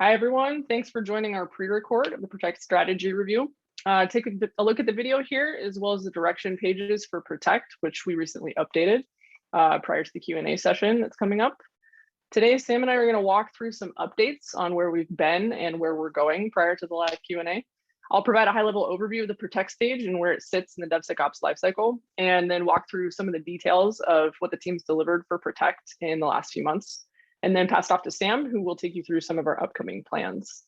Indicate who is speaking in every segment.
Speaker 1: Hi, everyone. Thanks for joining our pre-record of the Protect Strategy Review. Take a look at the video here, as well as the direction pages for Protect, which we recently updated prior to the Q&A session that's coming up. Today, Sam and I are going to walk through some updates on where we've been and where we're going prior to the live Q&A. I'll provide a high-level overview of the Protect stage and where it sits in the DevSecOps lifecycle, and then walk through some of the details of what the team's delivered for Protect in the last few months, and then pass it off to Sam, who will take you through some of our upcoming plans.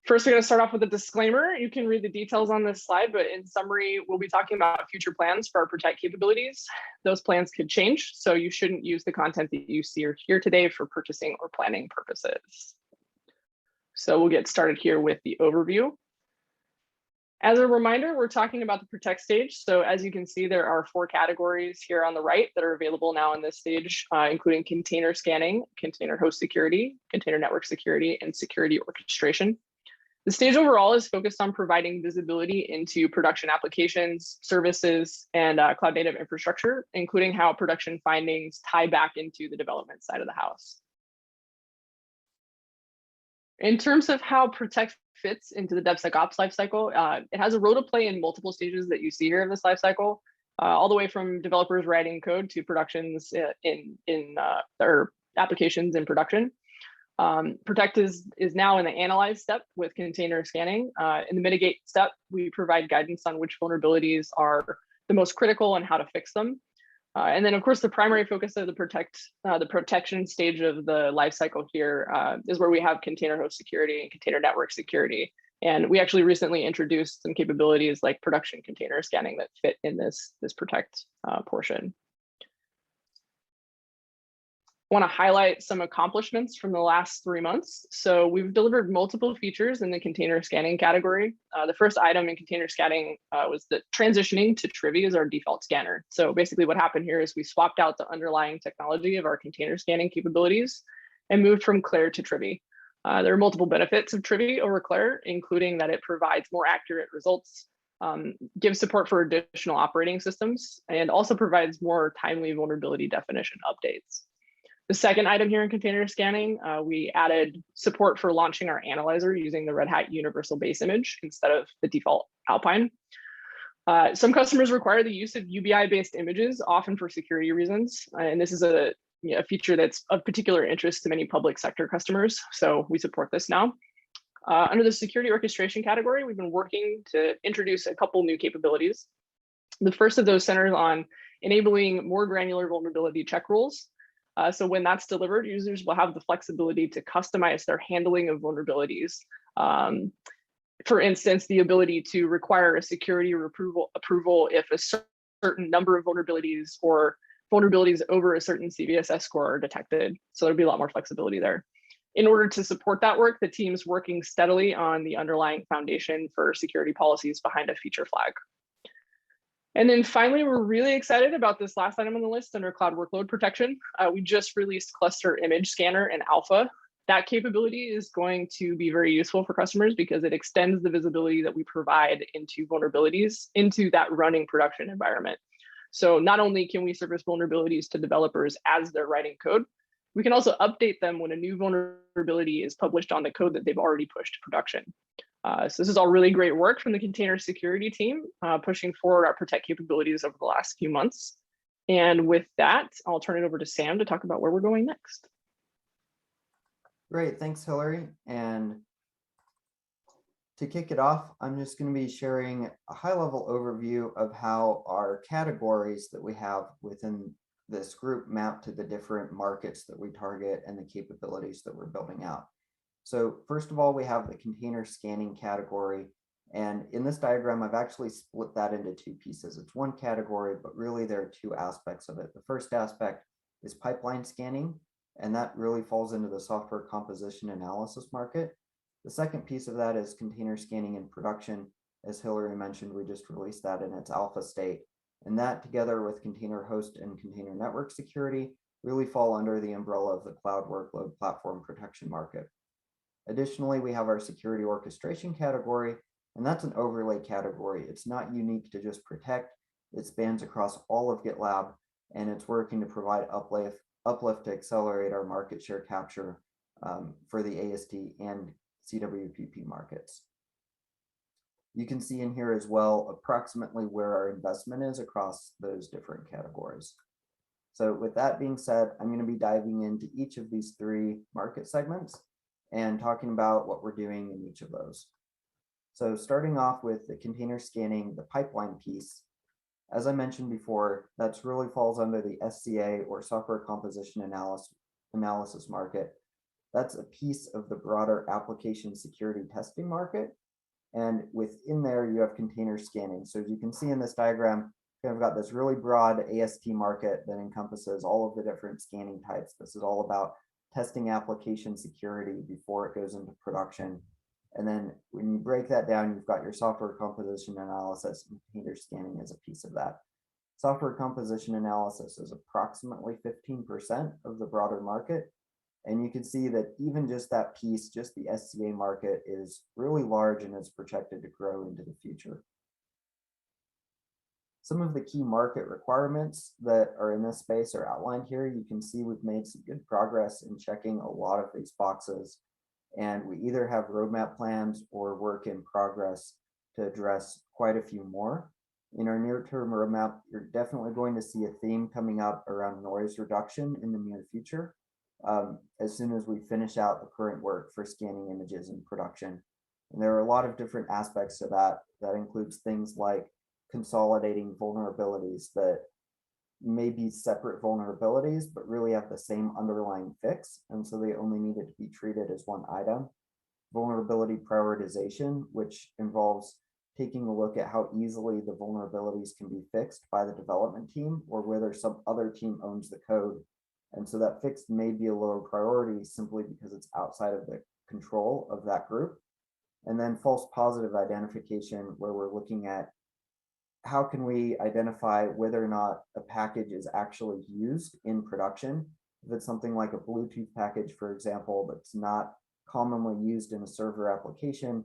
Speaker 1: First, we're going to start off with a disclaimer. You can read the details on this slide, but in summary, we'll be talking about future plans for our Protect capabilities. Those plans could change, so you shouldn't use the content that you see or hear today for purchasing or planning purposes. So we'll get started here with the overview. As a reminder, we're talking about the Protect stage. So as you can see, there are 4 categories here on the right that are available now in this stage, including container scanning, container host security, container network security, and security orchestration. The stage overall is focused on providing visibility into production applications, services, and cloud native infrastructure, including how production findings tie back into the development side of the house. In terms of how Protect fits into the DevSecOps lifecycle, it has a role to play in multiple stages that you see here in this lifecycle, all the way from developers writing code to productions or applications in production. Protect is now in the analyze step with container scanning. In the mitigate step, we provide guidance on which vulnerabilities are the most critical and how to fix them. And then, of course, the primary focus of the protection stage of the lifecycle here is where we have container host security and container network security. And we actually recently introduced some capabilities like production container scanning that fit in this Protect portion. I want to highlight some accomplishments from the last 3 months. So we've delivered multiple features in the container scanning category. The first item in container scanning was the transitioning to Trivy as our default scanner. So basically what happened here is we swapped out the underlying technology of our container scanning capabilities and moved from Claire to Trivy. There are multiple benefits of Trivy over Claire, including that it provides more accurate results, gives support for additional operating systems, and also provides more timely vulnerability definition updates. The second item here in container scanning, we added support for launching our analyzer using the Red Hat Universal Base Image instead of the default Alpine. Some customers require the use of UBI-based images, often for security reasons, and this is a feature that's of particular interest to many public sector customers, so we support this now. Under the security orchestration category, we've been working to introduce a couple new capabilities. The first of those centers on enabling more granular vulnerability check rules. So when that's delivered, users will have the flexibility to customize their handling of vulnerabilities. For instance, the ability to require a security approval if a certain number of vulnerabilities or vulnerabilities over a certain CVSS score are detected. So there'll be a lot more flexibility there. In order to support that work, the team's working steadily on the underlying foundation for security policies behind a feature flag. And then finally, we're really excited about this last item on the list under cloud workload protection. We just released Cluster Image Scanner in alpha. That capability is going to be very useful for customers because it extends the visibility that we provide into vulnerabilities into that running production environment. So not only can we surface vulnerabilities to developers as they're writing code, we can also update them when a new vulnerability is published on the code that they've already pushed to production. So this is all really great work from the container security team, pushing forward our Protect capabilities over the last few months. And with that, I'll turn it over to Sam to talk about where we're going next.
Speaker 2: Great, thanks, Hillary. And to kick it off, I'm just going to be sharing a high-level overview of how our categories that we have within this group map to the different markets that we target and the capabilities that we're building out. So first of all, we have the container scanning category. And in this diagram, I've actually split that into 2 pieces. It's one category, but really there are 2 aspects of it. The first aspect is pipeline scanning, and that really falls into the software composition analysis market. The second piece of that is container scanning in production. As Hillary mentioned, we just released that in its alpha state. And that together with container host and container network security really fall under the umbrella of the cloud workload platform protection market. Additionally, we have our security orchestration category, and that's an overlay category. It's not unique to just Protect. It spans across all of GitLab, and it's working to provide uplift uplift to accelerate our market share capture for the AST and CWPP markets. You can see in here as well approximately where our investment is across those different categories. So with that being said, I'm going to be diving into each of these three market segments and talking about what we're doing in each of those. So starting off with the container scanning, the pipeline piece, as I mentioned before, that's really falls under the SCA or software composition analysis market. That's a piece of the broader application security testing market. And within there, you have container scanning. So as you can see in this diagram, we've got this really broad AST market that encompasses all of the different scanning types. This is all about testing application security before it goes into production. And then when you break that down, you've got your software composition analysis, and container scanning as a piece of that. Software composition analysis is approximately 15% of the broader market. And you can see that even just that piece, just the SCA market, is really large and is projected to grow into the future. Some of the key market requirements that are in this space are outlined here. You can see we've made some good progress in checking a lot of these boxes, and we either have roadmap plans or work in progress to address quite a few more. In our near-term roadmap, you're definitely going to see a theme coming up around noise reduction in the near future. As soon as we finish out the current work for scanning images in production. And there are a lot of different aspects to that. That includes things like consolidating vulnerabilities that may be separate vulnerabilities, but really have the same underlying fix. And so they only needed to be treated as one item. Vulnerability prioritization, which involves taking a look at how easily the vulnerabilities can be fixed by the development team or whether some other team owns the code. And so that fix may be a lower priority simply because it's outside of the control of that group. And then false positive identification, where we're looking at how can we identify whether or not a package is actually used in production. If it's something like a Bluetooth package, for example, that's not commonly used in a server application,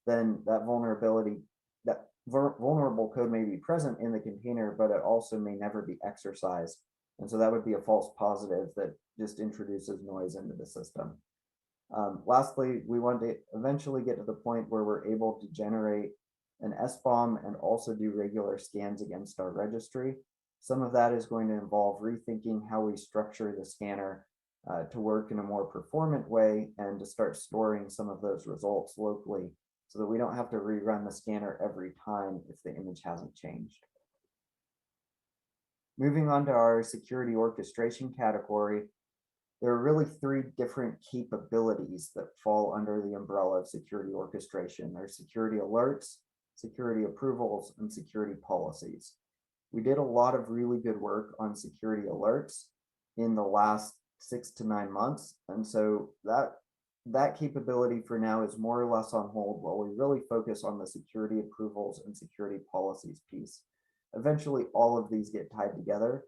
Speaker 2: then that vulnerability, that vulnerable code may be present in the container, but it also may never be exercised. And so that would be a false positive that just introduces noise into the system. Lastly, we want to eventually get to the point where we're able to generate an SBOM and also do regular scans against our registry. Some of that is going to involve rethinking how we structure the scanner to work in a more performant way and to start storing some of those results locally so that we don't have to rerun the scanner every time if the image hasn't changed. Moving on to our security orchestration category, there are really three different capabilities that fall under the umbrella of security orchestration. There's security alerts, security approvals, and security policies. We did a lot of really good work on security alerts in the last 6 to 9 months. And so that capability for now is more or less on hold while we really focus on the security approvals and security policies piece. Eventually, all of these get tied together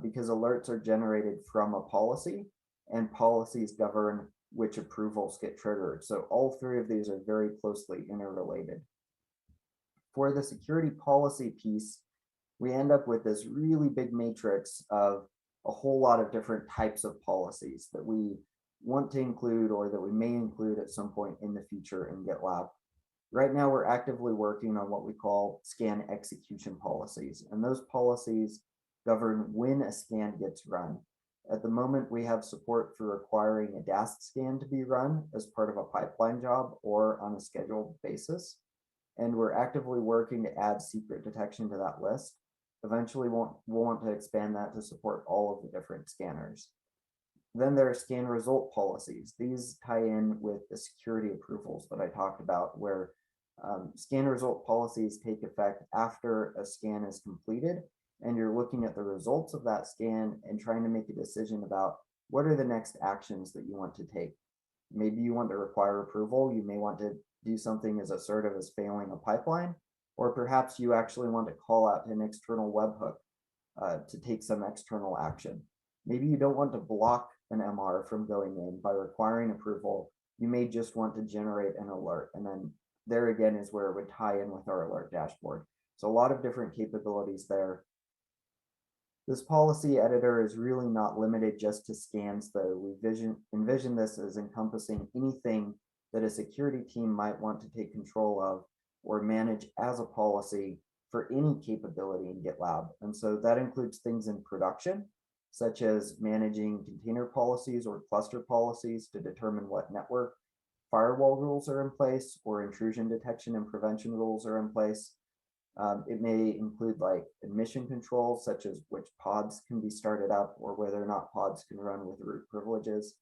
Speaker 2: because alerts are generated from a policy and policies govern which approvals get triggered. So all three of these are very closely interrelated. For the security policy piece, we end up with this really big matrix of a whole lot of different types of policies that we want to include or that we may include at some point in the future in GitLab. Right now, we're actively working on what we call scan execution policies, and those policies govern when a scan gets run. At the moment, we have support for requiring a DAST scan to be run as part of a pipeline job or on a scheduled basis, and we're actively working to add secret detection to that list. Eventually, we'll want to expand that to support all of the different scanners. Then there are scan result policies. These tie in with the security approvals that I talked about, where scan result policies take effect after a scan is completed, and you're looking at the results of that scan and trying to make a decision about what are the next actions that you want to take. Maybe you want to require approval. You may want to do something as assertive as failing a pipeline, or perhaps you actually want to call out an external webhook to take some external action. Maybe you don't want to block an MR from going in by requiring approval. You may just want to generate an alert, and then there again is where it would tie in with our alert dashboard. So a lot of different capabilities there. This policy editor is really not limited just to scans, though. We envision this as encompassing anything that a security team might want to take control of or manage as a policy for any capability in GitLab. And so that includes things in production, such as managing container policies or cluster policies to determine what network firewall rules are in place or intrusion detection and prevention rules are in place. It may include like admission controls, such as which pods can be started up or whether or not pods can run with root privileges.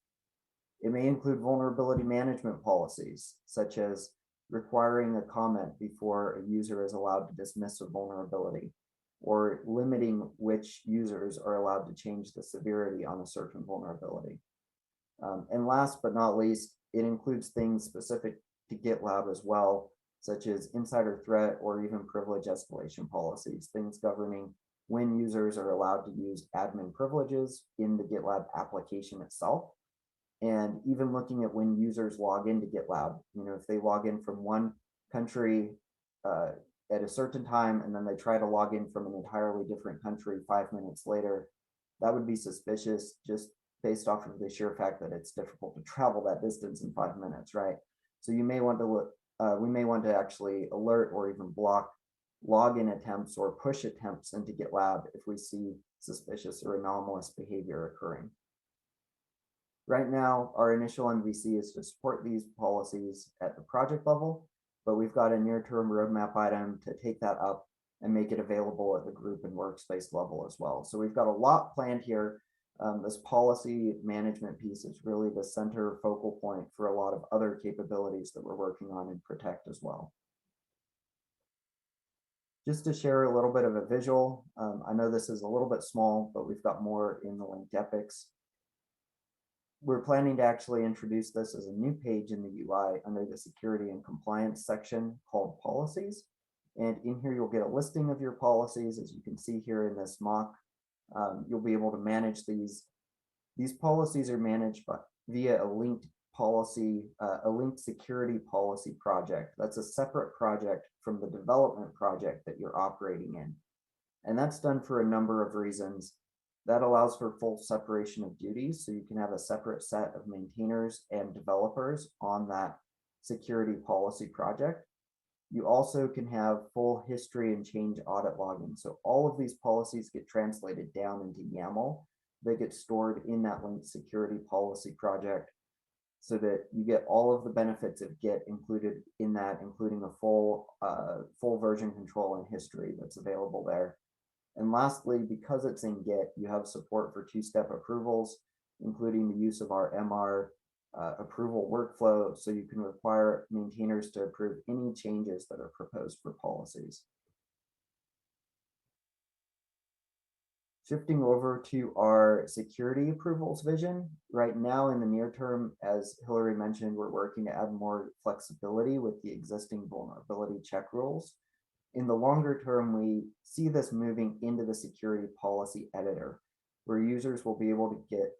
Speaker 2: It may include vulnerability management policies, such as requiring a comment before a user is allowed to dismiss a vulnerability, or limiting which users are allowed to change the severity on a certain vulnerability. And last but not least, it includes things specific to GitLab as well, such as insider threat or even privilege escalation policies, things governing when users are allowed to use admin privileges in the GitLab application itself. And even looking at when users log into GitLab, if they log in from one country at a certain time, and then they try to log in from an entirely different country 5 minutes later, that would be suspicious just based off of the sheer fact that it's difficult to travel that distance in 5 minutes, right? So you may want to look, we may want to actually alert or even block login attempts or push attempts into GitLab if we see suspicious or anomalous behavior occurring. Right now, our initial MVC is to support these policies at the project level, but we've got a near-term roadmap item to take that up and make it available at the group and workspace level as well. So we've got a lot planned here. This policy management piece is really the center focal point for a lot of other capabilities that we're working on in Protect as well. Just to share a little bit of a visual, I know this is a little bit small, but we've got more in the linked epics. We're planning to actually introduce this as a new page in the UI under the security and compliance section called policies. And in here, you'll get a listing of your policies. As you can see here in this mock, you'll be able to manage these. These policies are managed via a linked policy, a linked security policy project. That's a separate project from the development project that you're operating in. And that's done for a number of reasons. That allows for full separation of duties, so you can have a separate set of maintainers and developers on that security policy project. You also can have full history and change audit logging. So all of these policies get translated down into YAML. They get stored in that linked security policy project so that you get all of the benefits of Git included in that, including a full version control and history that's available there. And lastly, because it's in Git, you have support for two-step approvals, including the use of our MR approval workflow, so you can require maintainers to approve any changes that are proposed for policies. Shifting over to our security approvals vision, right now in the near term, as Hillary mentioned, we're working to add more flexibility with the existing vulnerability check rules. In the longer term, we see this moving into the security policy editor, where users will be able to get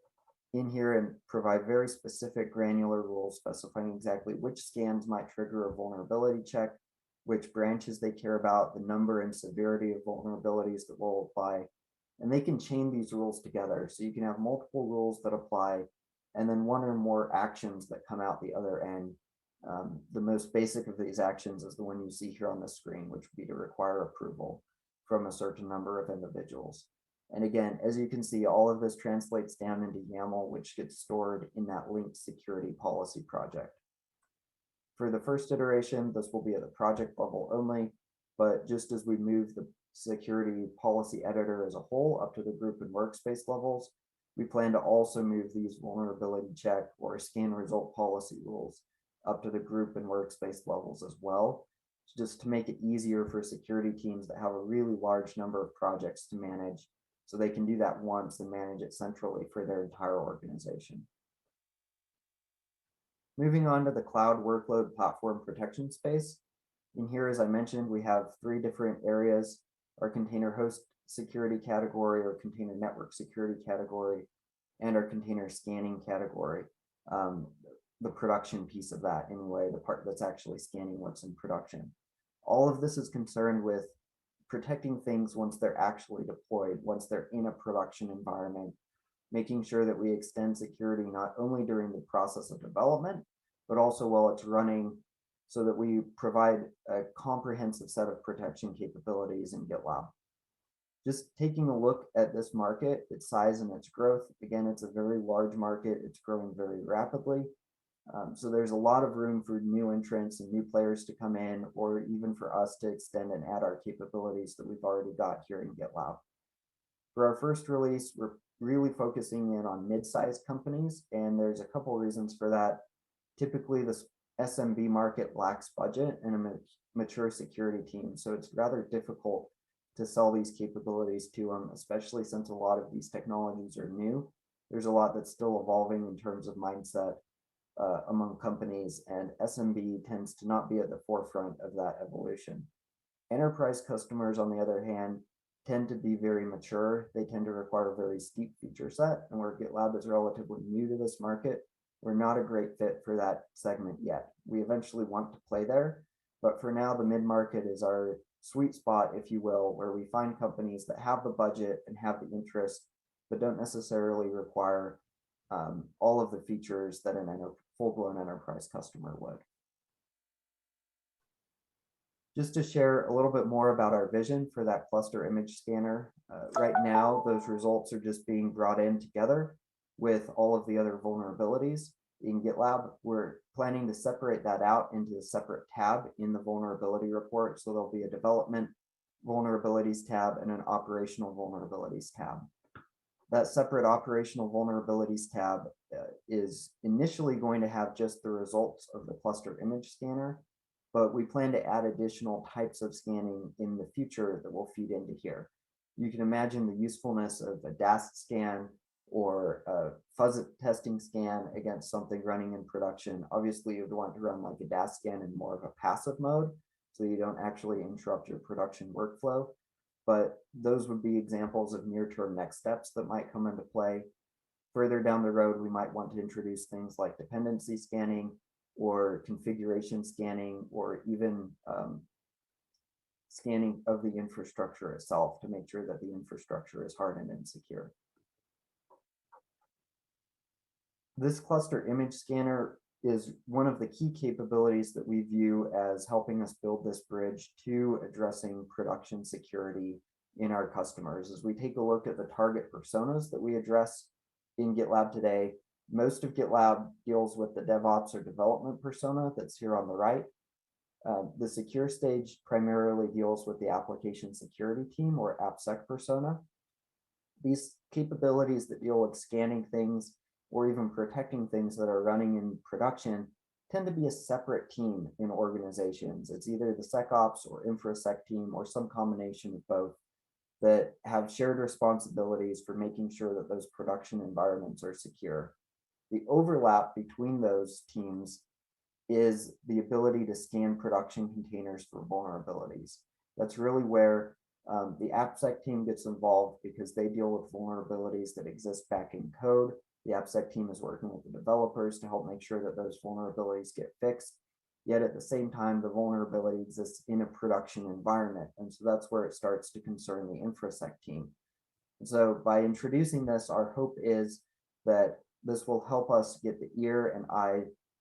Speaker 2: in here and provide very specific granular rules specifying exactly which scans might trigger a vulnerability check, which branches they care about, the number and severity of vulnerabilities that will apply. And they can chain these rules together. So you can have multiple rules that apply, and then one or more actions that come out the other end. The most basic of these actions is the one you see here on the screen, which would be to require approval from a certain number of individuals. And again, as you can see, all of this translates down into YAML, which gets stored in that linked security policy project. For the first iteration, this will be at the project level only, but just as we move the security policy editor as a whole up to the group and workspace levels, we plan to also move these vulnerability check or scan result policy rules up to the group and workspace levels as well, just to make it easier for security teams that have a really large number of projects to manage, so they can do that once and manage it centrally for their entire organization. Moving on to the cloud workload platform protection space. In here, as I mentioned, we have 3 different areas: our container host security category, or container network security category, and our container scanning category. The production piece of that anyway, the part that's actually scanning what's in production. All of this is concerned with protecting things once they're actually deployed, once they're in a production environment, making sure that we extend security not only during the process of development, but also while it's running, so that we provide a comprehensive set of protection capabilities in GitLab. Just taking a look at this market, its size and its growth, again, it's a very large market, it's growing very rapidly. So there's a lot of room for new entrants and new players to come in, or even for us to extend and add our capabilities that we've already got here in GitLab. For our first release, we're really focusing in on mid-sized companies, and there's a couple reasons for that. Typically, this SMB market lacks budget and a mature security team, so it's rather difficult to sell these capabilities to them, especially since a lot of these technologies are new. There's a lot that's still evolving in terms of mindset among companies, and SMB tends to not be at the forefront of that evolution. Enterprise customers, on the other hand, tend to be very mature. They tend to require a very steep feature set, and where GitLab is relatively new to this market, we're not a great fit for that segment yet. We eventually want to play there, but for now, the mid-market is our sweet spot, if you will, where we find companies that have the budget and have the interest, but don't necessarily require all of the features that a full-blown enterprise customer would. Just to share a little bit more about our vision for that cluster image scanner. Right now, those results are just being brought in together with all of the other vulnerabilities in GitLab. We're planning to separate that out into a separate tab in the vulnerability report. So there'll be a development vulnerabilities tab and an operational vulnerabilities tab. That separate operational vulnerabilities tab is initially going to have just the results of the cluster image scanner, but we plan to add additional types of scanning in the future that will feed into here. You can imagine the usefulness of a DAST scan or a fuzz testing scan against something running in production. Obviously, you'd want to run like a DAST scan in more of a passive mode, so you don't actually interrupt your production workflow. But those would be examples of near-term next steps that might come into play. Further down the road, we might want to introduce things like dependency scanning or configuration scanning, or even scanning of the infrastructure itself to make sure that the infrastructure is hardened and secure. This cluster image scanner is one of the key capabilities that we view as helping us build this bridge to addressing production security in our customers. As we take a look at the target personas that we address in GitLab today, most of GitLab deals with the DevOps or development persona that's here on the right. The secure stage primarily deals with the application security team or AppSec persona. These capabilities that deal with scanning things or even protecting things that are running in production tend to be a separate team in organizations. It's either the SecOps or InfraSec team or some combination of both that have shared responsibilities for making sure that those production environments are secure. The overlap between those teams is the ability to scan production containers for vulnerabilities. That's really where the AppSec team gets involved, because they deal with vulnerabilities that exist back in code. The AppSec team is working with the developers to help make sure that those vulnerabilities get fixed. Yet at the same time, the vulnerability exists in a production environment. And so that's where it starts to concern the InfraSec team. And so by introducing this, our hope is that this will help us get the ear and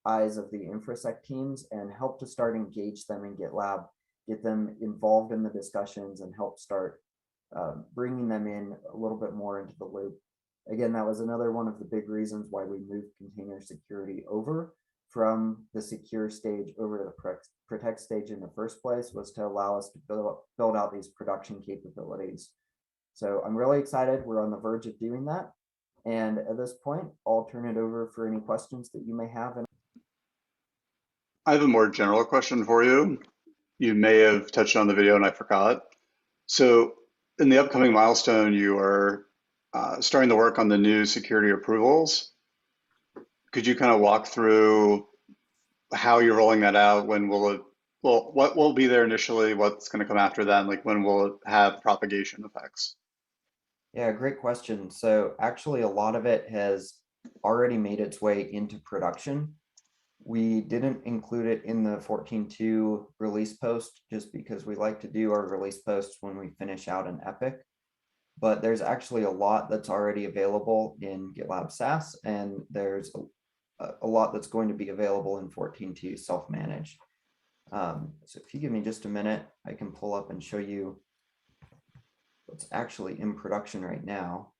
Speaker 2: eyes of the InfraSec teams and help to start engage them in GitLab, get them involved in the discussions, and help start bringing them in a little bit more into the loop. Again, that was another one of the big reasons why we moved container security over from the secure stage over to the protect stage in the first place, was to allow us to build out these production capabilities. So I'm really excited. We're on the verge of doing that. And at this point, I'll turn it over for any questions that you may have.
Speaker 3: I have a more general question for you. You may have touched on the video and I forgot. So in the upcoming milestone, you are starting to work on the new security approvals. Could you kind of walk through how you're rolling that out? When will it, well, what will be there initially? What's going to come after that? And like, when will it have propagation effects?
Speaker 2: Yeah, great question. So actually, a lot of it has already made its way into production. We didn't include it in the 14.2 release post just because we like to do our release posts when we finish out an epic. But there's actually a lot that's already available in GitLab SaaS, and there's a lot that's going to be available in 14.2 self-managed. So if you give me just a minute, I can pull up and show you what's actually in production right now.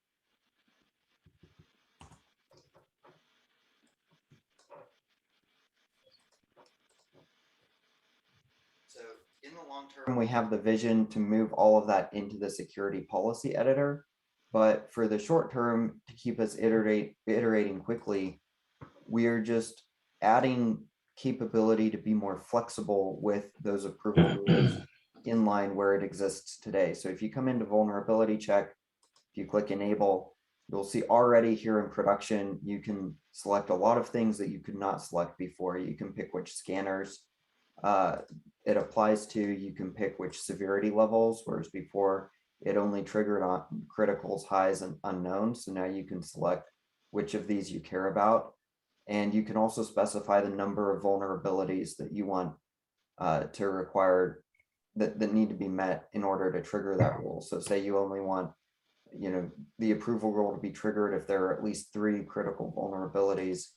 Speaker 2: So in the long term, we have the vision to move all of that into the security policy editor. But for the short term, to keep us iterating quickly, we are just adding capability to be more flexible with those approval rules in line where it exists today. So if you come into vulnerability check, if you click enable, you'll see already here in production, you can select a lot of things that you could not select before. You can pick which scanners it applies to, you can pick which severity levels, whereas before it only triggered on criticals, highs, and unknowns. So now you can select which of these you care about. And you can also specify the number of vulnerabilities that you want to require that need to be met in order to trigger that rule. So say you only want, the approval rule to be triggered if there are at least 3 critical vulnerabilities,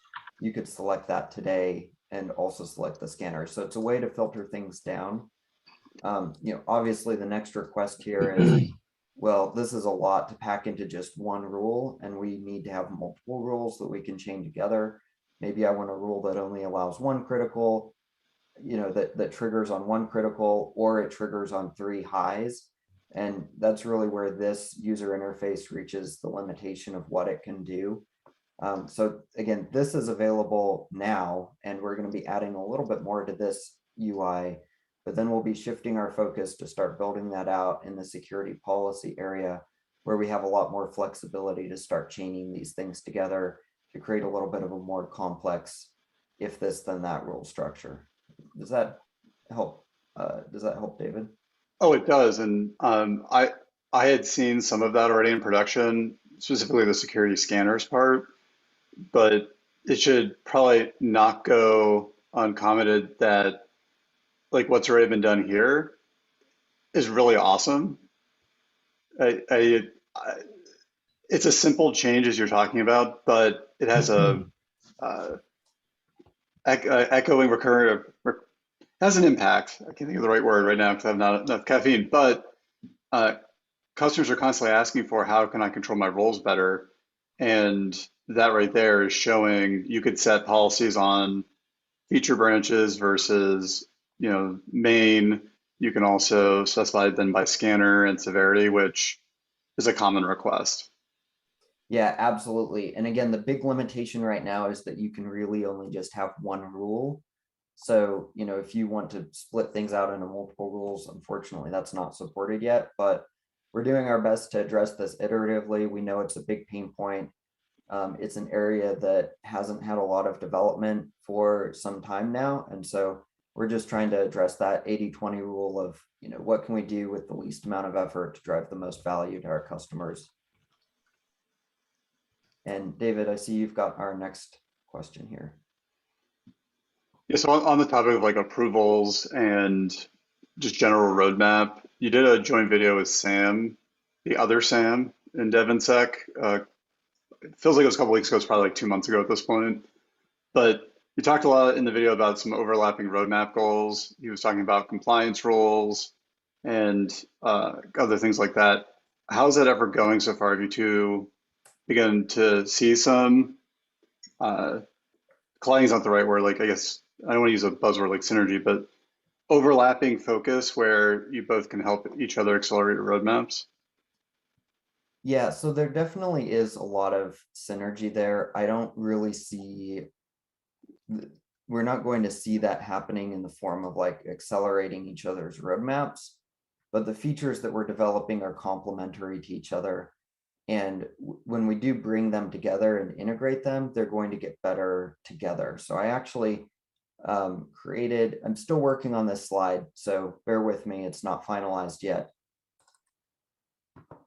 Speaker 2: you could select that today and also select the scanner. So it's a way to filter things down. Obviously the next request here is, well, this is a lot to pack into just one rule, and we need to have multiple rules that we can chain together. Maybe I want a rule that only allows 1 critical, that triggers on 1 critical, or it triggers on 3 highs. And that's really where this user interface reaches the limitation of what it can do. So again, this is available now, and we're going to be adding a little bit more to this UI, but then we'll be shifting our focus to start building that out in the security policy area, where we have a lot more flexibility to start chaining these things together to create a little bit of a more complex if this then that rule structure. Does that help? David?
Speaker 3: Oh, it does. And I had seen some of that already in production, specifically the security scanners part, but it should probably not go uncommented that like what's already been done here is really awesome. It's a simple change as you're talking about, but it has a echoing recurrent has an impact. I can't think of the right word right now because I have not enough caffeine, but customers are constantly asking for how can I control my roles better? And that right there is showing you could set policies on feature branches versus, main. You can also specify then by scanner and severity, which is a common request.
Speaker 2: Yeah, absolutely. And again, the big limitation right now is that you can really only just have 1 rule. So, if you want to split things out into multiple rules, unfortunately, that's not supported yet, but we're doing our best to address this iteratively. We know it's a big pain point. It's an area that hasn't had a lot of development for some time now. And so we're just trying to address that 80-20 rule of, what can we do with the least amount of effort to drive the most value to our customers? And David, I see you've got our next question here.
Speaker 3: Yeah, so on the topic of like approvals and just general roadmap, you did a joint video with Sam, the other Sam in DevInsec. It feels like it was a couple weeks ago, it's probably like 2 months ago at this point. But you talked a lot in the video about some overlapping roadmap goals. He was talking about compliance rules and other things like that. How's that effort going so far? Have you two begun to see some, colliding is not the right word, like I guess, I don't want to use a buzzword like synergy, but overlapping focus where you both can help each other accelerate your roadmaps?
Speaker 2: Yeah, so there definitely is a lot of synergy there. I don't really see, we're not going to see that happening in the form of like accelerating each other's roadmaps, but the features that we're developing are complementary to each other. And when we do bring them together and integrate them, they're going to get better together. So I actually I'm still working on this slide, so bear with me, it's not finalized yet.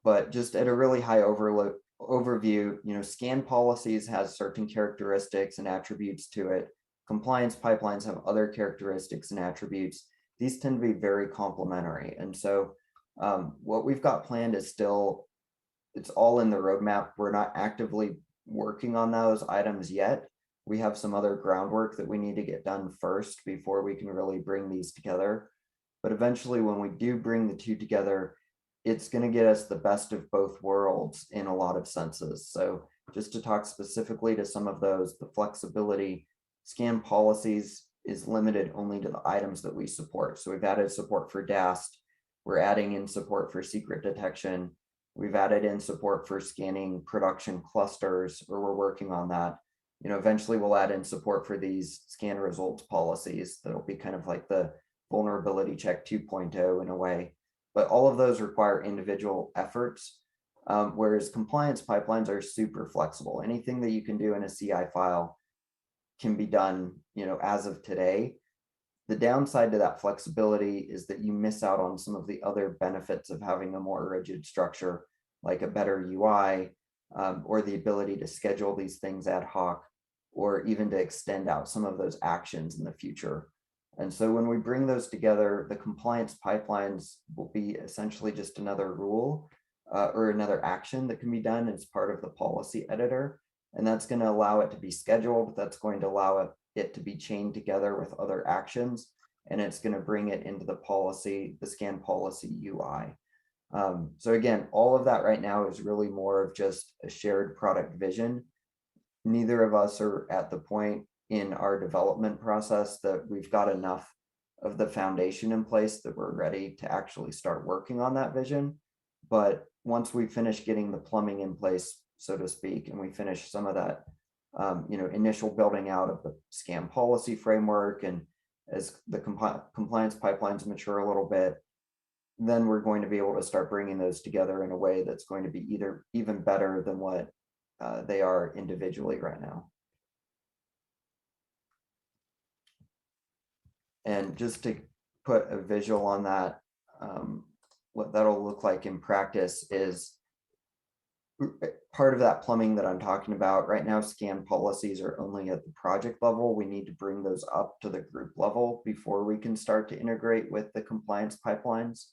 Speaker 2: But just at a really high overview, scan policies has certain characteristics and attributes to it compliance pipelines have other characteristics and attributes. These tend to be very complementary. And so what we've got planned is still, it's all in the roadmap. We're not actively working on those items yet. We have some other groundwork that we need to get done first before we can really bring these together. But eventually, when we do bring the two together, it's going to get us the best of both worlds in a lot of senses. So just to talk specifically to some of those, the flexibility, scan policies is limited only to the items that we support. So we've added support for DAST. We're adding in support for secret detection. We've added in support for scanning production clusters, or we're working on that. Eventually we'll add in support for these scan results policies. That'll be kind of like the vulnerability check 2.0 in a way. But all of those require individual efforts, whereas compliance pipelines are super flexible. Anything that you can do in a CI file can be done, as of today. The downside to that flexibility is that you miss out on some of the other benefits of having a more rigid structure, like a better UI, or the ability to schedule these things ad hoc, or even to extend out some of those actions in the future. And so when we bring those together, the compliance pipelines will be essentially just another rule or another action that can be done as part of the policy editor. And that's going to allow it to be scheduled. That's going to allow it to be chained together with other actions. And it's going to bring it into the policy, the scan policy UI. So again, all of that right now is really more of just a shared product vision. Neither of us are at the point in our development process that we've got enough of the foundation in place that we're ready to actually start working on that vision. But once we finish getting the plumbing in place, so to speak, and we finish some of that, initial building out of the scan policy framework, and as the compliance pipelines mature a little bit, then we're going to be able to start bringing those together in a way that's going to be even better than what they are individually right now. And just to put a visual on that, what that'll look like in practice is part of that plumbing that I'm talking about. Right now, scan policies are only at the project level. We need to bring those up to the group level before we can start to integrate with the compliance pipelines.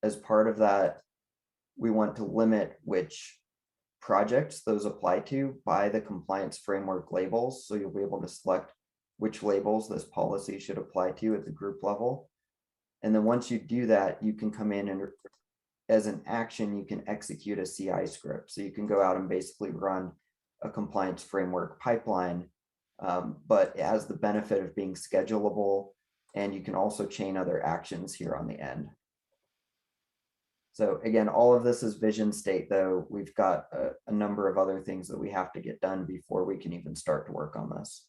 Speaker 2: As part of that, we want to limit which projects those apply to by the compliance framework labels. So you'll be able to select which labels this policy should apply to at the group level. And then once you do that, you can come in and as an action, you can execute a CI script. So you can go out and basically run a compliance framework pipeline, but it has the benefit of being schedulable, and you can also chain other actions here on the end. So again, all of this is vision state, though. We've got a number of other things that we have to get done before we can even start to work on this.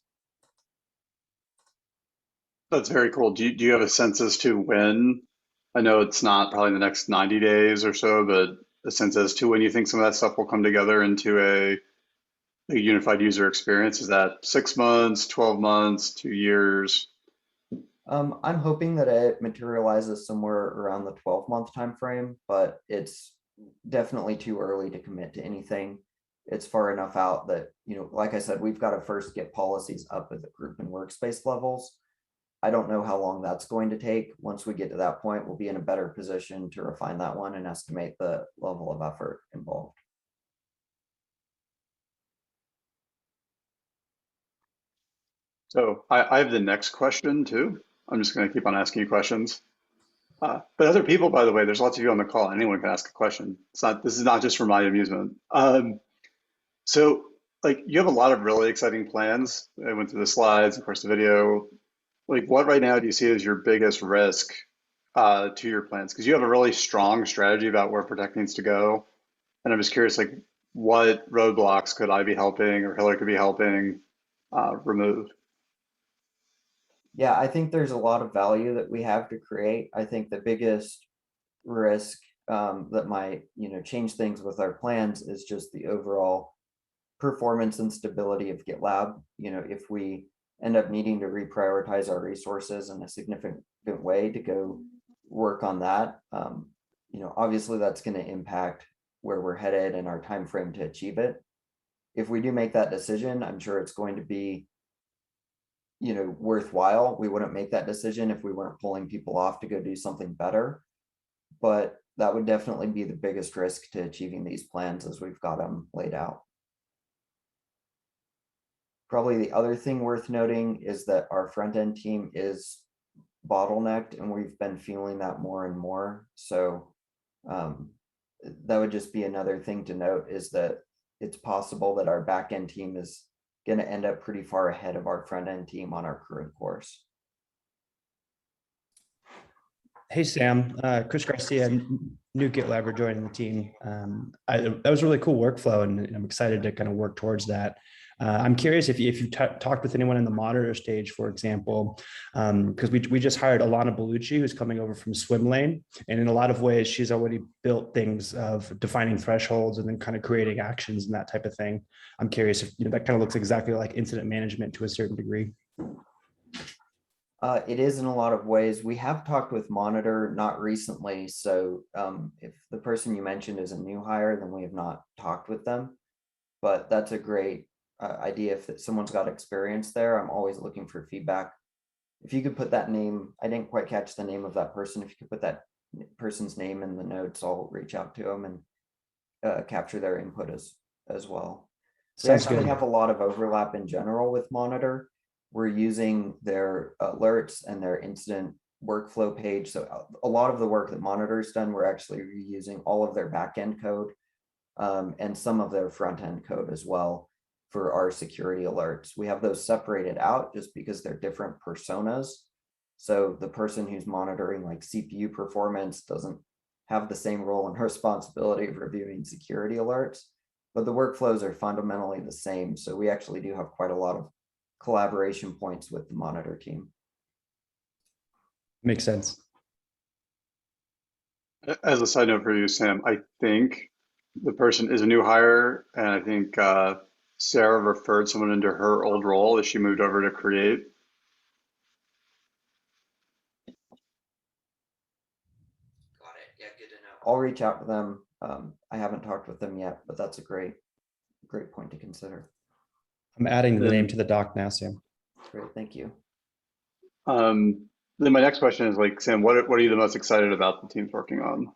Speaker 3: That's very cool. Do you have a sense as to when? I know it's not probably the next 90 days or so, but a sense as to when you think some of that stuff will come together into a unified user experience? Is that 6 months, 12 months, 2 years?
Speaker 2: I'm hoping that it materializes somewhere around the 12-month time frame, but it's definitely too early to commit to anything. It's far enough out that, like I said, we've got to first get policies up at the group and workspace levels. I don't know how long that's going to take. Once we get to that point, we'll be in a better position to refine that one and estimate the level of effort involved.
Speaker 3: So I have the next question too. I'm just going to keep on asking you questions. But other people, by the way, there's lots of you on the call. Anyone can ask a question. This is not just for my amusement. So like you have a lot of really exciting plans. I went through the slides, of course, the video. Like what right now do you see as your biggest risk to your plans? Because you have a really strong strategy about where Protect needs to go. And I'm just curious, like what roadblocks could I be helping or Hillary could be helping remove?
Speaker 2: Yeah, I think there's a lot of value that we have to create. I think the biggest risk that might, change things with our plans is just the overall performance and stability of GitLab. If we end up needing to reprioritize our resources in a significant way to go work on that, obviously that's going to impact where we're headed and our time frame to achieve it. If we do make that decision, I'm sure it's going to be worthwhile. We wouldn't make that decision if we weren't pulling people off to go do something better. But that would definitely be the biggest risk to achieving these plans as we've got them laid out. Probably the other thing worth noting is that our front end team is bottlenecked, and we've been feeling that more and more. So that would just be another thing to note, is that it's possible that our back end team is going to end up pretty far ahead of our front end team on our current course.
Speaker 4: Hey, Sam, Chris Garcia, new GitLab joining the team. That was a really cool workflow, and I'm excited to kind of work towards that. I'm curious if you talked with anyone in the monitor stage, for example, because we just hired Alana Bellucci, who's coming over from Swim Lane. And in a lot of ways, she's already built things of defining thresholds and then kind of creating actions and that type of thing. I'm curious if that kind of looks exactly like incident management to a certain degree.
Speaker 2: It is in a lot of ways. We have talked with Monitor, not recently. So if the person you mentioned is a new hire, then we have not talked with them. But that's a great idea. If someone's got experience there, I'm always looking for feedback. If you could put that name, I didn't quite catch the name of that person. If you could put that person's name in the notes, I'll reach out to them and capture their input as well. We actually have a lot of overlap in general with Monitor. We're using their alerts and their incident workflow page. So a lot of the work that Monitor's done, we're actually reusing all of their back-end code and some of their front-end code as well for our security alerts. We have those separated out just because they're different personas. So the person who's monitoring like CPU performance doesn't have the same role and responsibility of reviewing security alerts, but the workflows are fundamentally the same. So we actually do have quite a lot of collaboration points with the Monitor team.
Speaker 4: Makes sense.
Speaker 3: As a side note for you, Sam, I think the person is a new hire, and I think Sarah referred someone into her old role as she moved over to create.
Speaker 2: Got it. Yeah, good to know. I'll reach out to them. I haven't talked with them yet, but that's a great point to consider.
Speaker 4: I'm adding the name to the doc now, Sam.
Speaker 2: Great, thank you.
Speaker 3: Then my next question is like, Sam, what are you the most excited about the team's working on?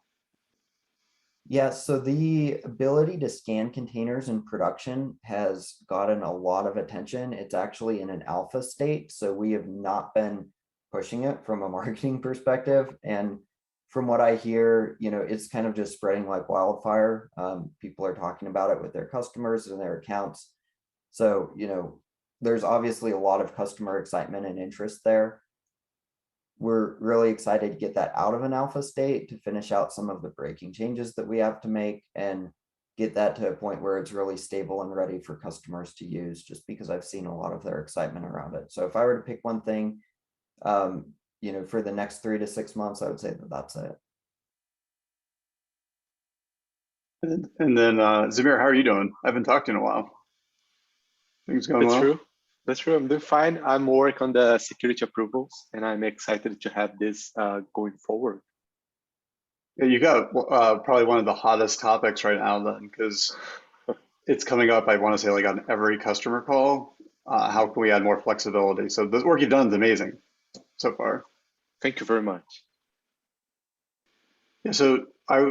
Speaker 2: Yeah, so the ability to scan containers in production has gotten a lot of attention. It's actually in an alpha state, so we have not been pushing it from a marketing perspective. And from what I hear, it's kind of just spreading like wildfire. People are talking about it with their customers and their accounts. So, there's obviously a lot of customer excitement and interest there. We're really excited to get that out of an alpha state to finish out some of the breaking changes that we have to make and get that to a point where it's really stable and ready for customers to use, just because I've seen a lot of their excitement around it. So if I were to pick one thing, for the next 3 to 6 months, I would say that that's it.
Speaker 3: And then Zamir, how are you doing? I haven't talked to you in a while. Things going well?
Speaker 5: That's true. I'm doing fine. I'm working on the security approvals, and I'm excited to have this going forward.
Speaker 3: Yeah, you got probably one of the hottest topics right now then, because it's coming up, I want to say like on every customer call. How can we add more flexibility? So the work you've done is amazing so far.
Speaker 5: Thank you very much.
Speaker 3: Yeah, so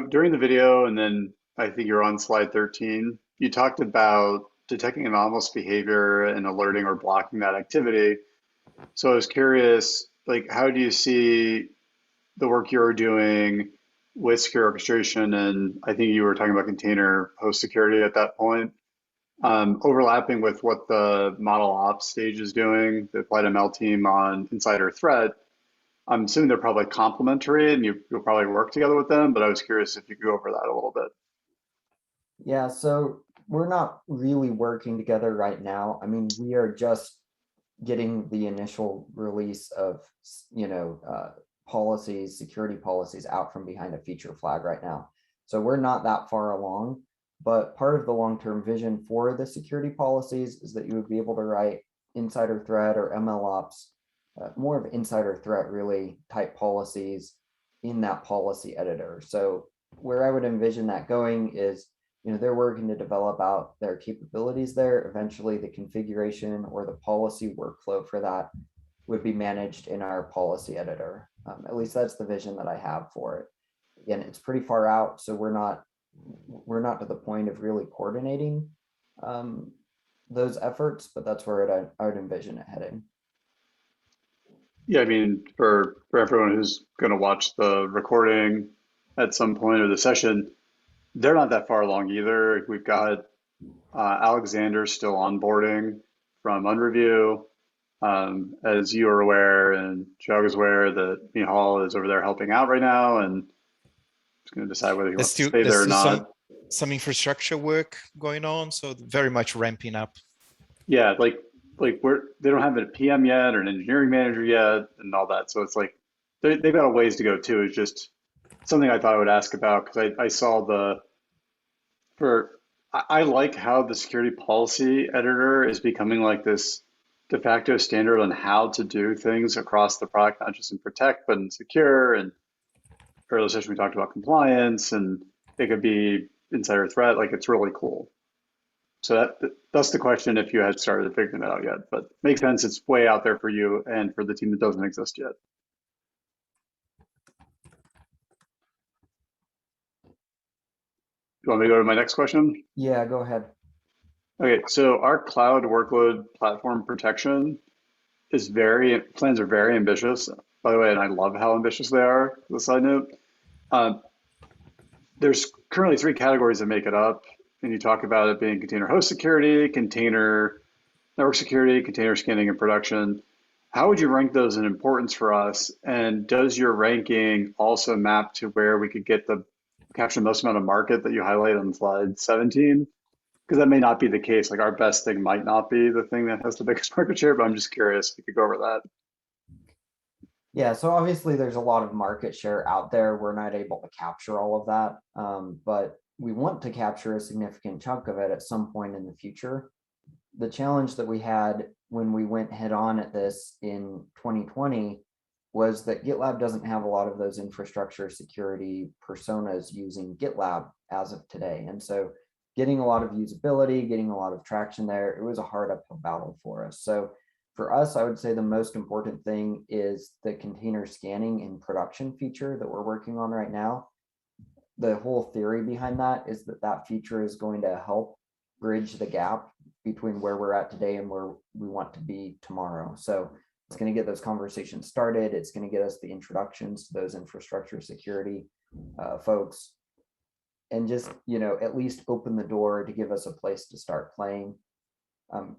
Speaker 3: during the video, and then I think you're on slide 13, you talked about detecting anomalous behavior and alerting or blocking that activity. So I was curious, like, how do you see the work you're doing with secure orchestration, and I think you were talking about container host security at that point, overlapping with what the model ops stage is doing, the applied ML team on insider threat? I'm assuming they're probably complementary and you'll probably work together with them, but I was curious if you could go over that a little bit.
Speaker 2: Yeah, so we're not really working together right now. I mean, we are just getting the initial release of, policies, security policies out from behind a feature flag right now. So we're not that far along, but part of the long-term vision for the security policies is that you would be able to write insider threat or ML ops, more of insider threat really type policies in that policy editor. So where I would envision that going is, they're working to develop out their capabilities there. Eventually the configuration or the policy workflow for that would be managed in our policy editor. At least that's the vision that I have for it. Again, it's pretty far out, so we're not to the point of really coordinating those efforts, but that's where I would envision it heading.
Speaker 3: Yeah, I mean, for everyone who's going to watch the recording at some point of the session, they're not that far along either. We've got Alexander still onboarding from Unreview. As you are aware, and Jog is aware, that Mihal is over there helping out right now, and he's going to decide whether he wants to stay there or not.
Speaker 6: Some infrastructure work going on, so very much ramping up.
Speaker 3: Yeah, like they don't have a PM yet or an engineering manager yet and all that. So it's like they've got a ways to go too. It's just something I thought I would ask about because I saw I like how the security policy editor is becoming like this de facto standard on how to do things across the product, not just in protect, but in secure. And earlier session we talked about compliance, and it could be insider threat. Like, it's really cool. So that's the question if you had started figuring that out yet, but makes sense. It's way out there for you and for the team that doesn't exist yet. You want me to go to my next question?
Speaker 2: Yeah, go ahead.
Speaker 3: Okay, so our cloud workload platform protection plans are very ambitious, by the way, and I love how ambitious they are, as a side note. There's currently 3 categories that make it up, and you talk about it being container host security, container network security, container scanning, and production. How would you rank those in importance for us? And does your ranking also map to where we could capture the most amount of market that you highlight on slide 17? Because that may not be the case. Like, our best thing might not be the thing that has the biggest market share, but I'm just curious if you could go over that.
Speaker 2: Yeah, so obviously there's a lot of market share out there. We're not able to capture all of that, but we want to capture a significant chunk of it at some point in the future. The challenge that we had when we went head on at this in 2020 was that GitLab doesn't have a lot of those infrastructure security personas using GitLab as of today. And so getting a lot of usability, getting a lot of traction there, it was a hard uphill battle for us. So for us, I would say the most important thing is the container scanning in production feature that we're working on right now. The whole theory behind that is that feature is going to help bridge the gap between where we're at today and where we want to be tomorrow. So it's going to get those conversations started. It's going to get us the introductions to those infrastructure security folks, and just, at least open the door to give us a place to start playing.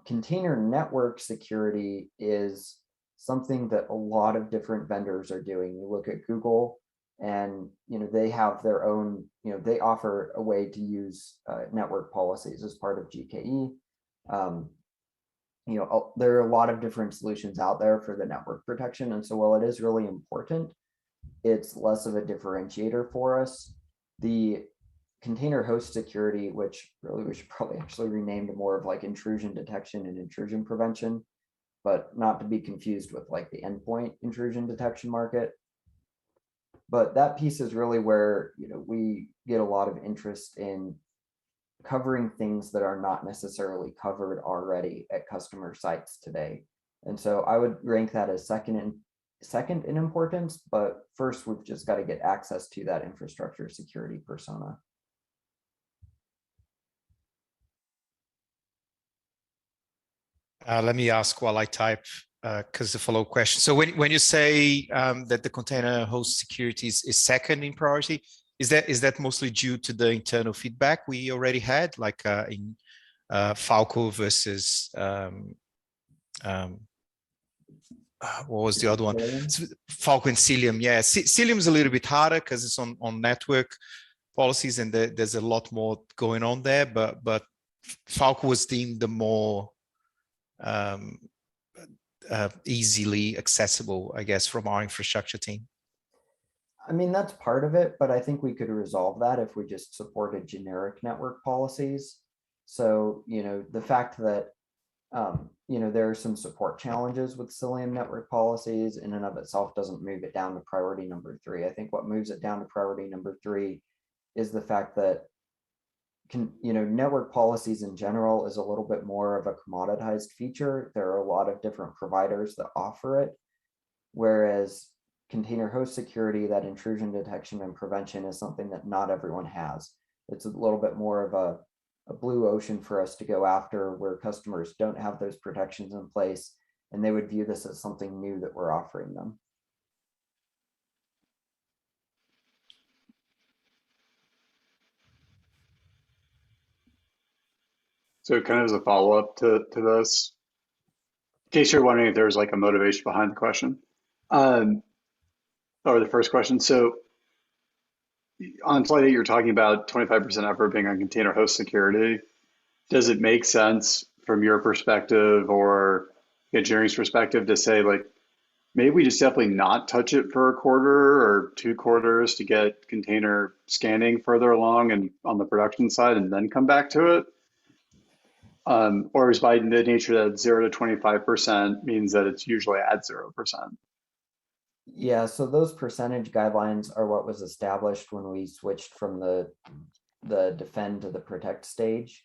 Speaker 2: Container network security is something that a lot of different vendors are doing. You look at Google, and they have their own, they offer a way to use network policies as part of GKE. There are a lot of different solutions out there for the network protection, and so while it is really important, it's less of a differentiator for us. The container host security, which really we should probably actually rename to more of like intrusion detection and intrusion prevention, but not to be confused with like the endpoint intrusion detection market. But that piece is really where we get a lot of interest in covering things that are not necessarily covered already at customer sites today. And so I would rank that as second in importance, but first we've just got to get access to that infrastructure security persona.
Speaker 6: Let me ask while I type, because the follow-up question. So when you say that the container host security is second in priority, is that mostly due to the internal feedback we already had, like in Falco versus what was the other one? Falco and Cilium. Yeah, Cilium is a little bit harder because it's on network policies, and there's a lot more going on there. But Falco was deemed the more easily accessible, I guess, from our infrastructure team.
Speaker 2: I mean, that's part of it, but I think we could resolve that if we just supported generic network policies. So, the fact that, there are some support challenges with Cilium network policies in and of itself doesn't move it down to priority number 3. I think what moves it down to priority number 3 is the fact that network policies in general is a little bit more of a commoditized feature. There are a lot of different providers that offer it, whereas container host security, that intrusion detection and prevention, is something that not everyone has. It's a little bit more of a blue ocean for us to go after, where customers don't have those protections in place, and they would view this as something new that we're offering them.
Speaker 3: So kind of as a follow-up to this, in case you're wondering if there's like a motivation behind the question, or the first question. So on slide 8, you're talking about 25% effort being on container host security. Does it make sense from your perspective or engineering's perspective to say, like, maybe we just definitely not touch it for a quarter or 2 quarters to get container scanning further along and on the production side and then come back to it? Or is by the nature that 0 to 25% means that it's usually at 0%?
Speaker 2: Yeah, so those percentage guidelines are what was established when we switched from the defend to the protect stage.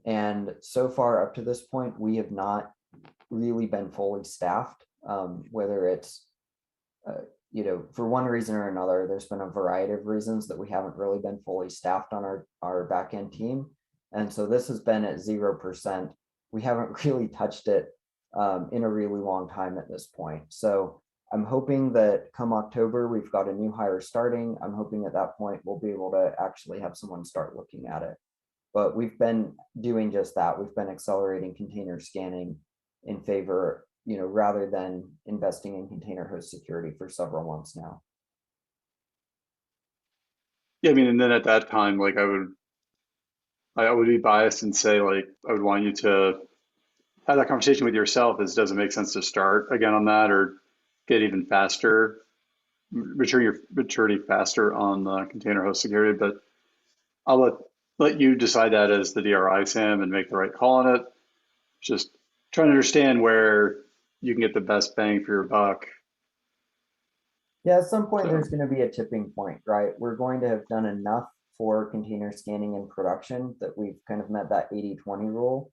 Speaker 2: And so far up to this point, we have not really been fully staffed, whether it's, for one reason or another. There's been a variety of reasons that we haven't really been fully staffed on our backend team. And so this has been at 0%. We haven't really touched it in a really long time at this point. So I'm hoping that come October, we've got a new hire starting. I'm hoping at that point, we'll be able to actually have someone start looking at it. But we've been doing just that. We've been accelerating container scanning in favor, rather than investing in container host security for several months now.
Speaker 3: Yeah, I mean, and then at that time, like I would be biased and say, like, I would want you to have that conversation with yourself. Does it make sense to start again on that, or get even faster, mature your maturity faster on the container host security? But I'll let you decide that as the DRI, Sam, and make the right call on it. Just trying to understand where you can get the best bang for your buck.
Speaker 2: Yeah, at some point there's going to be a tipping point, right? We're going to have done enough for container scanning in production that we've kind of met that 80-20 rule.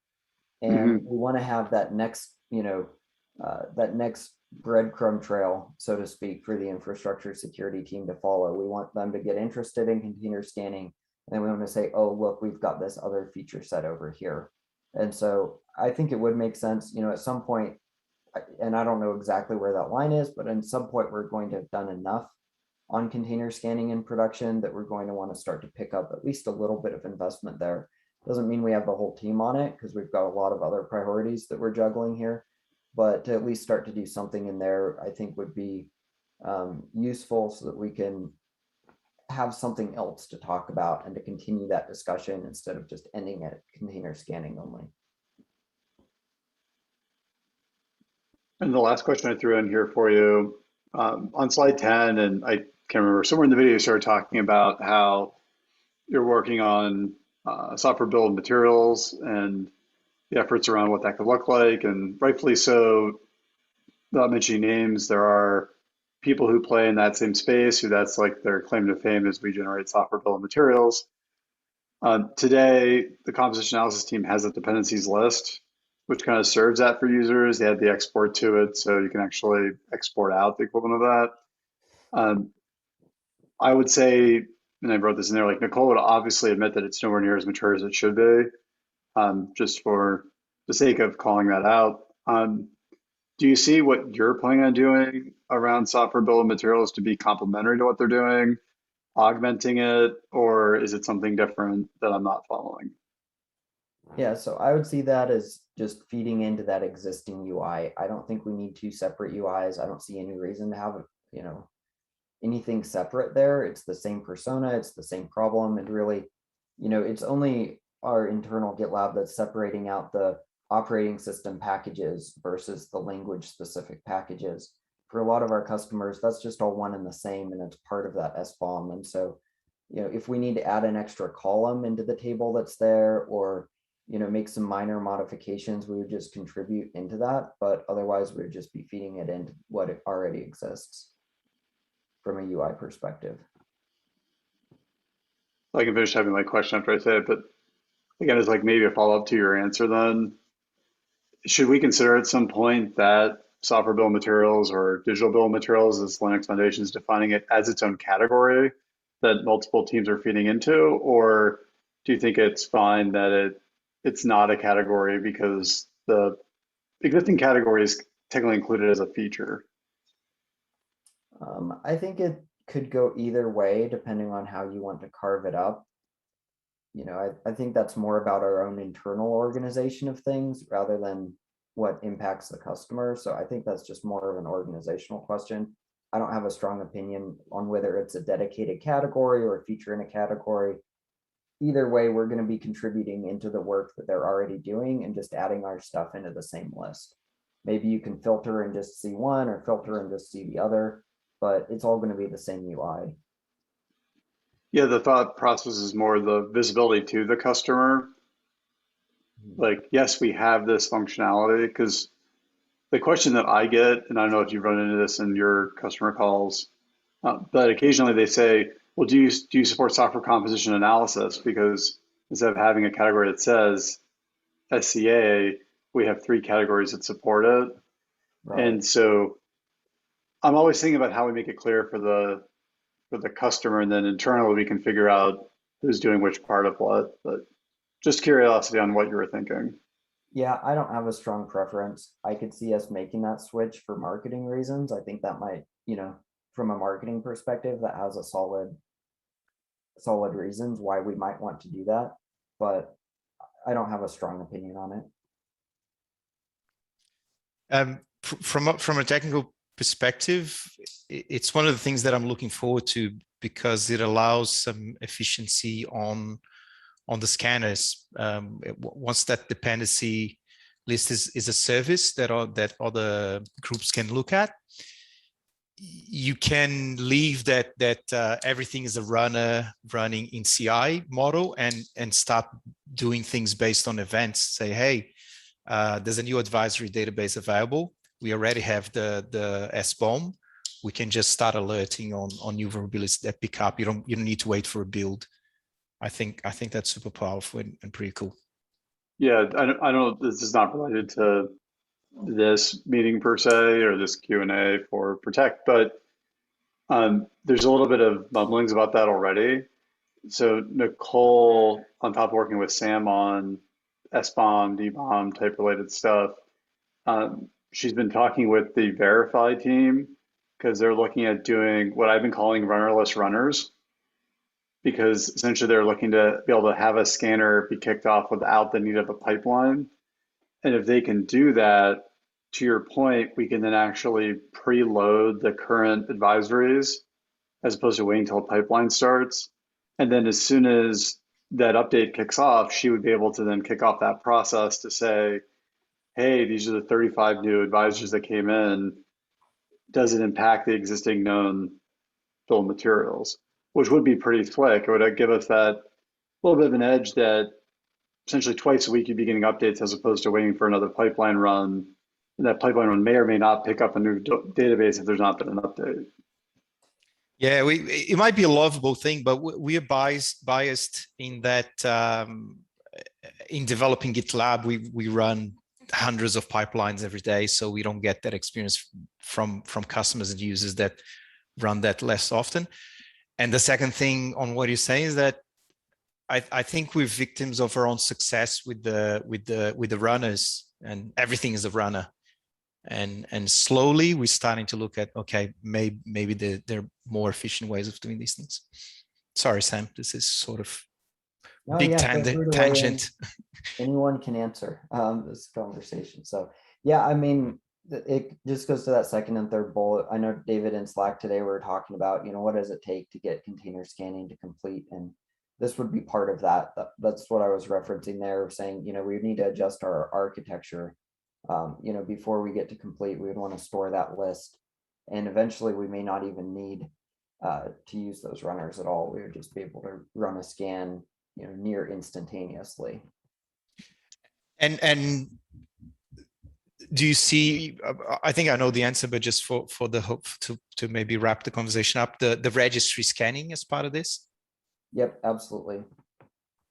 Speaker 2: And we want to have that next, that next breadcrumb trail, so to speak, for the infrastructure security team to follow. We want them to get interested in container scanning. And then we want to say, oh, look, we've got this other feature set over here. And so I think it would make sense, at some point, and I don't know exactly where that line is, but at some point we're going to have done enough on container scanning in production that we're going to want to start to pick up at least a little bit of investment there. Doesn't mean we have the whole team on it, because we've got a lot of other priorities that we're juggling here, but to at least start to do something in there, I think would be useful, so that we can have something else to talk about and to continue that discussion instead of just ending at container scanning only.
Speaker 3: And the last question I threw in here for you, on slide 10, and I can't remember, somewhere in the video you started talking about how you're working on software bill of materials and the efforts around what that could look like. And rightfully so, without mentioning names, there are people who play in that same space who that's like their claim to fame is we generate software bill of materials. Today, the composition analysis team has a dependencies list, which kind of serves that for users. They have the export to it, so you can actually export out the equivalent of that. I would say, and I wrote this in there, like Nicole would obviously admit that it's nowhere near as mature as it should be, just for the sake of calling that out. Do you see what you're planning on doing around software bill of materials to be complementary to what they're doing, augmenting it, or is it something different that I'm not following?
Speaker 2: Yeah, so I would see that as just feeding into that existing UI. I don't think we need 2 separate UIs. I don't see any reason to have, anything separate there. It's the same persona, it's the same problem, and really, it's only our internal GitLab that's separating out the operating system packages versus the language specific packages. For a lot of our customers, that's just all one and the same, and it's part of that SBOM. And so, if we need to add an extra column into the table that's there, or make some minor modifications, we would just contribute into that. But otherwise, we would just be feeding it into what it already exists from a UI perspective.
Speaker 3: I can finish having my question after I say it, but again, as like maybe a follow-up to your answer then, should we consider at some point that software bill of materials or digital bill of materials, as Linux Foundation is defining it, as its own category that multiple teams are feeding into? Or do you think it's fine that it's not a category because the existing category is technically included as a feature?
Speaker 2: I think it could go either way, depending on how you want to carve it up. You know, I think that's more about our own internal organization of things rather than what impacts the customer. So I think that's just more of an organizational question. I don't have a strong opinion on whether it's a dedicated category or a feature in a category. Either way, we're going to be contributing into the work that they're already doing and just adding our stuff into the same list. Maybe you can filter and just see one or filter and just see the other, but it's all going to be the same UI.
Speaker 3: Yeah, the thought process is more the visibility to the customer. Like, yes, we have this functionality, because the question that I get, and I don't know if you've run into this in your customer calls, but occasionally they say, well, do you support software composition analysis? Because instead of having a category that says SCA, we have 3 categories that support it.
Speaker 2: Right.
Speaker 3: And so I'm always thinking about how we make it clear for the customer, and then internally we can figure out who's doing which part of what. But just curiosity on what you were thinking.
Speaker 2: Yeah, I don't have a strong preference. I could see us making that switch for marketing reasons. I think that might, you know, from a marketing perspective, that has a solid reasons why we might want to do that, but I don't have a strong opinion on it.
Speaker 6: From a technical perspective, it's one of the things that I'm looking forward to, because it allows some efficiency on the scanners. Once that dependency list is a service that other groups can look at, you can leave that everything is a runner running in CI model and start doing things based on events. Say, hey, there's a new advisory database available. We already have the SBOM. We can just start alerting on new vulnerabilities that pick up. You don't need to wait for a build. I think that's super powerful and pretty cool.
Speaker 3: Yeah, I know this is not related to this meeting per se or this Q&A for Protect, but there's a little bit of mumblings about that already. So Nicole, on top of working with Sam on SBOM, DBOM type related stuff, she's been talking with the Verify team, because they're looking at doing what I've been calling runnerless runners, because essentially they're looking to be able to have a scanner be kicked off without the need of a pipeline. And if they can do that, to your point, we can then actually preload the current advisories as opposed to waiting until a pipeline starts. And then as soon as that update kicks off, she would be able to then kick off that process to say, hey, these are the 35 new advisors that came in. Does it impact the existing known bill of materials? Which would be pretty slick. It would give us that little bit of an edge that essentially twice a week you'd be getting updates as opposed to waiting for another pipeline run. And that pipeline run may or may not pick up a new database if there's not been an update.
Speaker 6: Yeah, it might be a lovable thing, but we are biased in that in developing GitLab, we run hundreds of pipelines every day, so we don't get that experience from customers and users that run that less often. And the second thing on what you're saying is that I think we're victims of our own success with the runners, and everything is a runner. And slowly we're starting to look at, okay, maybe there are more efficient ways of doing these things. Sorry, Sam, this is sort of big tangent.
Speaker 2: Anyone can answer this conversation. So yeah, I mean, it just goes to that second and third bullet. I know David in Slack today, we were talking about, you know, what does it take to get container scanning to complete? And this would be part of that. That's what I was referencing there, saying, you know, we need to adjust our architecture. You know, before we get to complete, we would want to store that list. And eventually we may not even need to use those runners at all. We would just be able to run a scan, you know, near instantaneously.
Speaker 6: And do you see, I think I know the answer, but just for the hope to maybe wrap the conversation up, the registry scanning as part of this?
Speaker 2: Yep, absolutely.